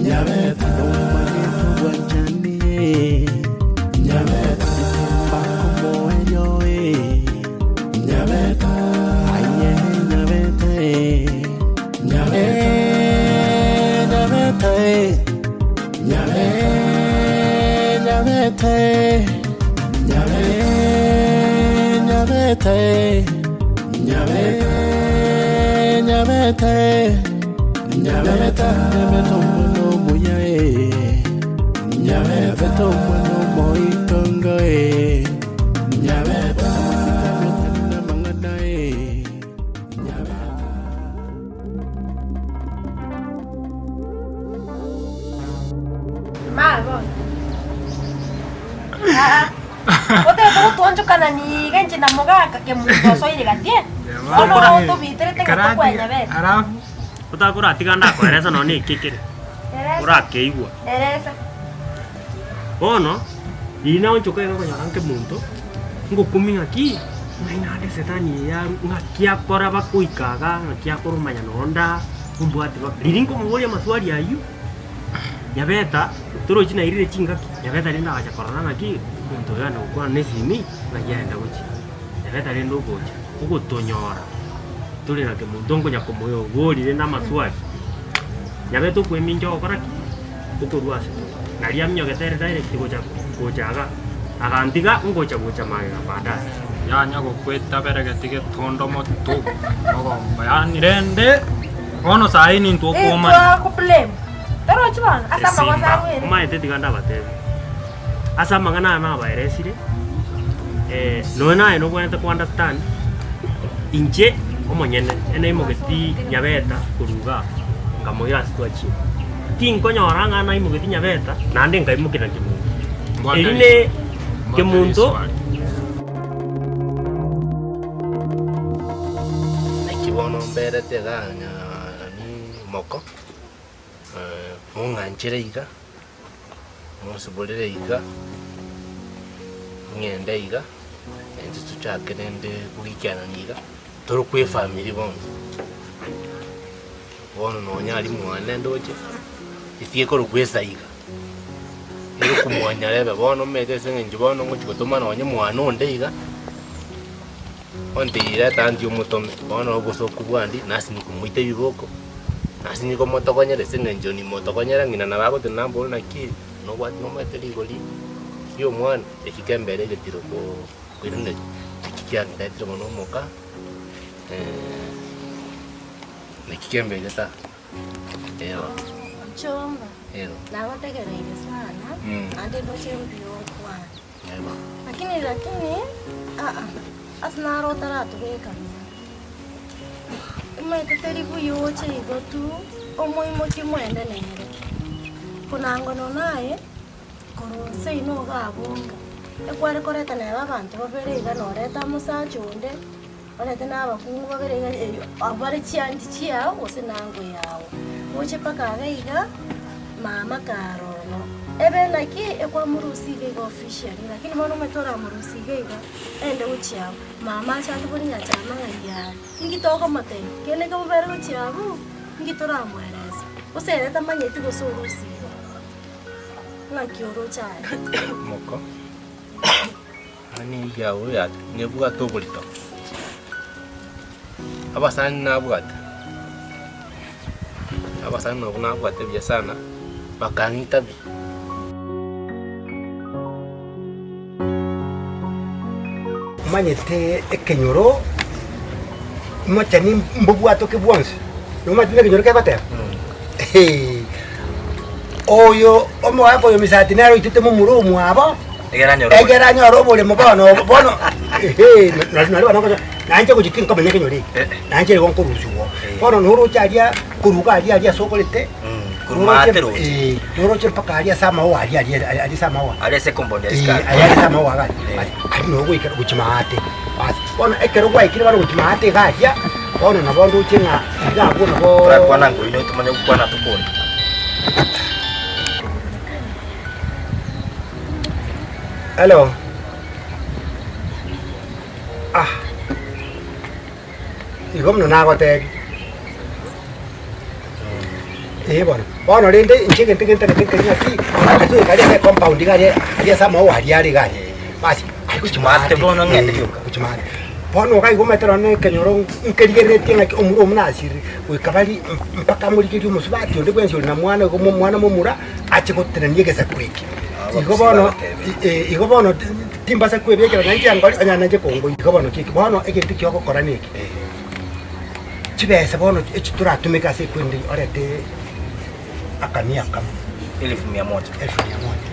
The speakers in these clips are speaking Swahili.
Nyabeta no wanjani Nyabeta bako moyo Nyabeta aye nyabeta Nyabeta Nyabeta Nyabeta mwana moya Nyabeta mwana moitonga Nyabeta na mangana Mago. Ote to tunjukana ni genje na mogaka ke mundo soy de gatie. Ono to vitre te ko kwenya be. Arafu utakura tiganda kwereza no ni kikire. Urake igwa. Ereza. Bono ina onchoka ngo nyaranke muntu ngo kuminga ki maina de setani ya ngakia kora bakuikaga ngakia korumanya nonda umbwate ba lirinko mugolia maswali ayu Nyabeta turo china irire chingaki Nyabeta linda acha korona ngaki muntu yana ukwa nesimi ngayenda guchi Nyabeta lindo gocha ukutonyora tuli na ke muntu ngo nyakomoyo goli linda maswali Nyabeta kweminjo okoraki ukurwase naria mnyogetere direct gochaga agantiga ngocha gocha maga baadaye yanya gokweta beregetige tondo motu ogomba yani rende ono saini ntu okoma Eto ko problem. Pero chibana asa magasa we. Uma ete tiganda bate asa magana na ba eresire no na eno kwenta ku understand inje omonyene ene imogeti Nyabeta kuruga ngamoya situachi tinko nyoranga na imogeti Nyabeta nande ngaimukira kimuntu eline kimuntu Nakibono mbere teganya ni moko munganchire iga musibolere iga ngende iga ende tuchake nende kulikyana niga toro kwe family bono no nyali mwana ndoje itie ko rukwesa iga ero kumwanya lebe bono mete sengenje bono ngochiko toma no mwana onde iga onde ira tanti umutomi bono obosoku bwandi nasi nikumuite biboko nasi niko motokonyere sengenje ni motokonyera ngina na babo tenambo na ki no what no meteli goli yo mwana ekikembere getiro ko kwirinde kikia ndetiro mono moka nekikembere geta Chomba. Ero. Na wategereire sana. Ande ndoche mbio kwa. Eba. Lakini asna rota tubeka. Umeteri buyoche igotu omoimo kimwende nere. Kuna ngono naye koro sei no gabonga. Ekware koreta na abantu babere iga noreta musachonde. Orete na abakungu babere iga abare chianti chiao osenango yao. Oche pakaga iga mama karono ebe like ekwa murusige go officially lakini mbona umetora murusige iga ende uchiao mama chantu boni ya chama ya ngitoko mate kene ka bere uchiao ngitora mwereza usere tamanyeti go sorusiga na kioro chai Moko. Ani yawo ya ngebuga tobolito. Abasani na bugata. Abasani no kuna bugata bya sana. Bakangita bi. Manyete ekenyoro. Machani mbubu atoke bwansi. Noma tine kenyoro kebate. Oyo omo wako yo misati naro itute mu murumu abo. Egera nyoro bole mubono bono. Nalo bano nanje kujikinga kama nyekenyori. Nanje ko nkuruzuwo. Bono nuru charia kuruga alia sokolete. Kurumatero. Nuru chepaka alia sama wa alia sama wa. Ale se kombondi iska. Alia sama wa gani. Ari no kuika kuchimate. Bas bono ekero kwa ikiri bano kuchimate gaja. Bono na bondo chinga iga bona bo. Ra kwana ngoino tumanya kwana tukoni. Hello. Igom no nago te. Bona. Bona rende inchike ntekenta ngati atu kali compound kali sama wa hali kali. Basi kuchimate bona ngende yuka. Kuchimate. Bona kai gometera ne kenyoro nkerigere tinga omuro munashiri wikabali mpaka muri kiri musubati ndi kwenzi na mwana ko mwana mumura achikotere nyegeza kwiki. Igo bono timba sa kwebekera nanti angoli anyana je kongo igo bono kiki bono ekintu kyoko kora niki. Chibese bono echitura tumika se kwindi orete akamia kama 1100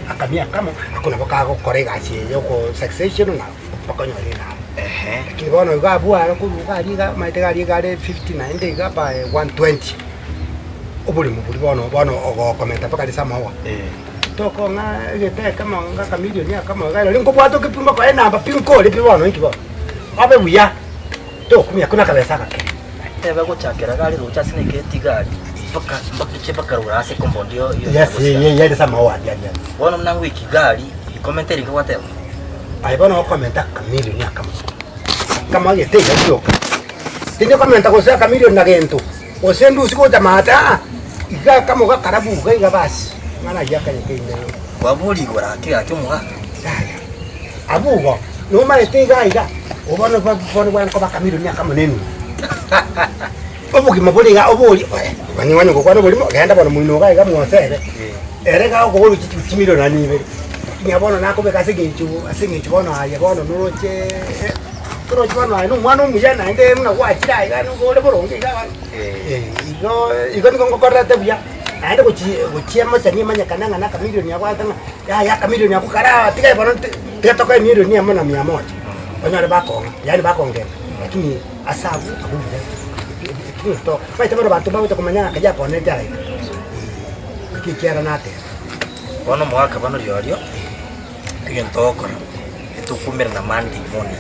akamia kama akuna bakago korega sie yoko succession na pakanyori na kibono gabua ko galiga maitega ligale 59 ndiga pa 120 obuli mubuli bono ogo komenta pakali samawa toko nga gete kama nga kamilioni kama galo lingo bwato kipimba kwa namba pinko le bibono nkibo abe buya to kumya kuna kabesa kake eba ko chakera gali ro chasine ke tigari mpaka chepaka rurase compound yo yes samawa ya bono mnangu ikigali commentary kwa tell ai bono komenta kamilioni kama gete yo tinde komenta ko sa kamilioni na gento osendu usiko tamata iga kama ga karabu ga basi ngana yaka yekende wabuli gora kya cyumuha abugo no mare tega iga obona bwana ko bakamilioni akamunenu obugi mabuli ga obuli bani wanyo ko kwano buli mo genda bana muino ga iga mwasere erega ko buli kimilioni nanibe nyabona nako bekaseginchu asingichu bona aye bona nuroche kuro chwana no mwana mujana ende mna kwachira iga no gole boronge iga igo ngo korate bya aende kuchiema chani manya kananga na kamilioni ya kwatanga ya kamilioni ya kukara tiga bono tetoka milioni ya mona 100 banyale bakonga yani bakongera lakini asabu abulile to baita baro bantu bawo kumanya kaja pone jara kikiera nate bono mwaka bano ryorio tugentokora etukumira na mandi moni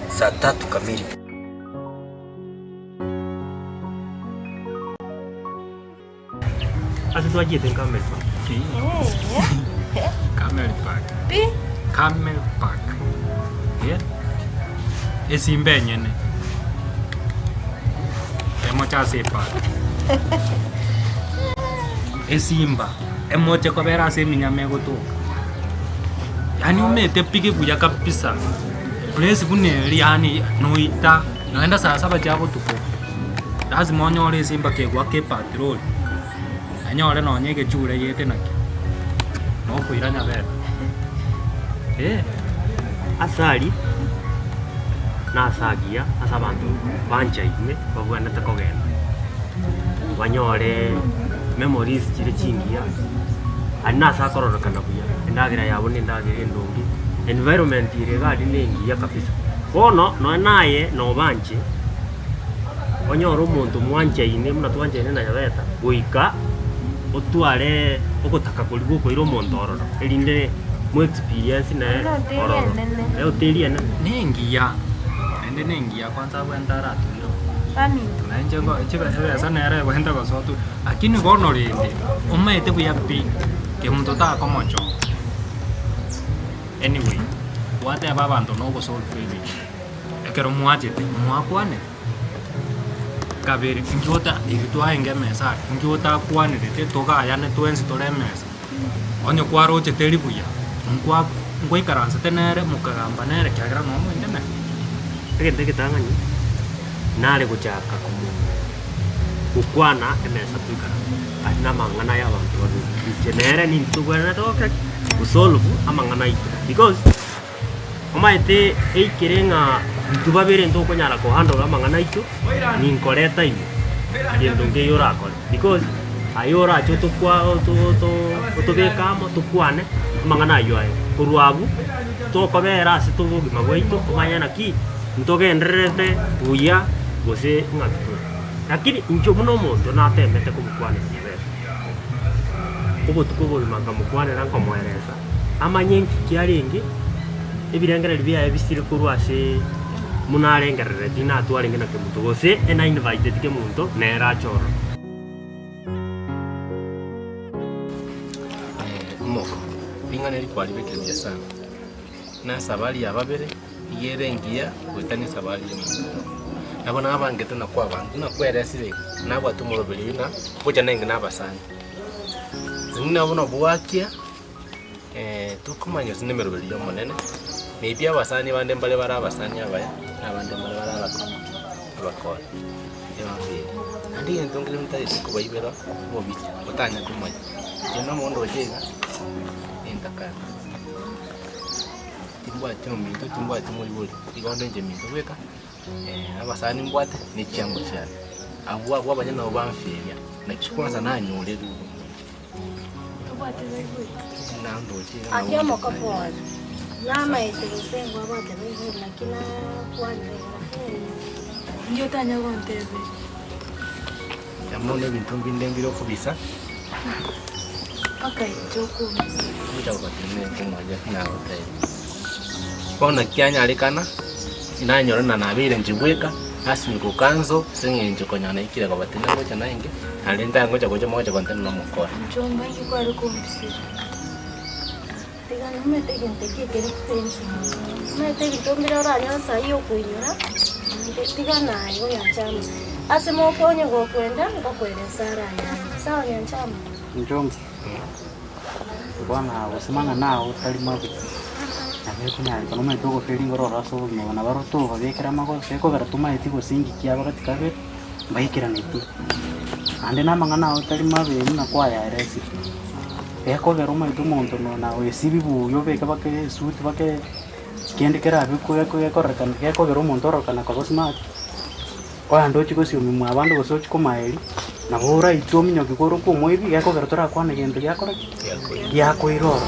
saa 3 kamili. Asa tu aje ten Camel Park. Camel Park. Pi? Camel Park. Yeah. Esimbe nyene. Emocha sepa. Esimba. Emoche kwa bera se minyame goto. Yani umete pige kuja kabisa. Place buneri yani noita. Naenda saa 7 jabo tuko. Lazima onyore simba ke gwa ke patrol. Anyore no nyege chure yete naki. No kuiranya bera. Asali na asagia asa bantu banja ime babwana takogenda. Banyore memories chire chingia. Ana sa korora kana buya. Ndagira yabone ndagira ndongi. Environment ire gadi nengi ya kabisa. Bono no naye no banje. Onyoro umuntu mwanja ine muna twanja ine na yabeta. Guika otware okotaka kuligo koiro mondororo. Elinde mu experience na ororo. Leo teliana nengia. Ende nengia kwanza kwenda ratu yo. Kami. Nanje ngo chiba sana era kwenda kwa sotu. Lakini gono rinde. Umaite kuya pi. Que mtu ta como yo. Anyway, what abantu no go solve free. Ekero muachete, muakwane. Kabiri njota igitwa enge mesa, njota kwane te toka ayane twensi tole mesa. Onyo kwaro che teri buya. Ngoi karanza tenere mukagamba nere kyagira no mu indene. Tegende kitangani. Nale kuchaka kumu. Ukwana emesa tukara. Atina mangana ya bantu badu. Genere ni tugwana toka usolve amangana itu. Because omaete eikirenga tubabere ndoko nyara ko hando amangana itu ni nkoreta ibu. Yendo nge yora ko. Because ayora choto kwa to bekamo tukwane amangana yo ayo. Kuruabu to kobera se to magwaito kumanya ki ntoke ndrete buya gose ngatu. Lakini njo muno mondo na temete kumukwane. Ubu tukubul makamukwane ranko moereza. Amanye kiaringi ebirengera biya ebisiri kurwase munarengerere dina atwarenge na kemuto gose ena invited ke muntu nera choro. Moko bingana ri kwali bekirya sana. Na sabali ya babere yerengia kwetani sabali ya muntu. Nabona abangete nakwa abantu nakwera sire nabwa tumurobeli na kuja nenge nabasani zingina bona buwakia tukumanya sine merobeli yo monene maybe abasani bande mbale bara abasani abaya nabande mbale bara abakora yambi andi entongile mtaisi kubaibera bobi utanya kumanya jeno mondo jega entaka timbwa chominto timbwa timulibuli igondo nje minto weka abasani mbwate ni chango cyane abo abanyana bamfenya nakikwanza nanyole rugo tubate zego nandoje akiamo kapoa nama itesengo abate zego lakina kwanje ndio tanya gonteze yamone bintu mbindengiro kubisa okay joko mucha kubatene kumaje na hotel kona kyanya alikana inanyorana nabire njibweka asimi kukanzo sengenje konyana ikira kwa batenda ngocha nainge alenda ngocha koja moja kwa ntendo mukora chomba ngiko ari kumbisira tigana mete gente kekere kupensi mete bitombira oranya sayo kuinyura tigana ayo yanchama asimo konye go kwenda ngokweleza aranya sawa yanchama njomba bwana usimanga nao tali mabi kuna kono mai togo feeling ro raso no na baro to babekera mago seko gara tuma eti go singi kia bagati kabe baikira neti ande na mangana otali mabe na kwa ya resi eko gero mai to monto no na o esibibu yo beka bake suit bake kende kera biku eko rekan eko gero monto ro kana ko smart kwa ndo chiko sio mu abando go sochi ko maeli na bora itomi nyoki koro ko moibi eko gero tora kwa ne gendo yakora yako iroro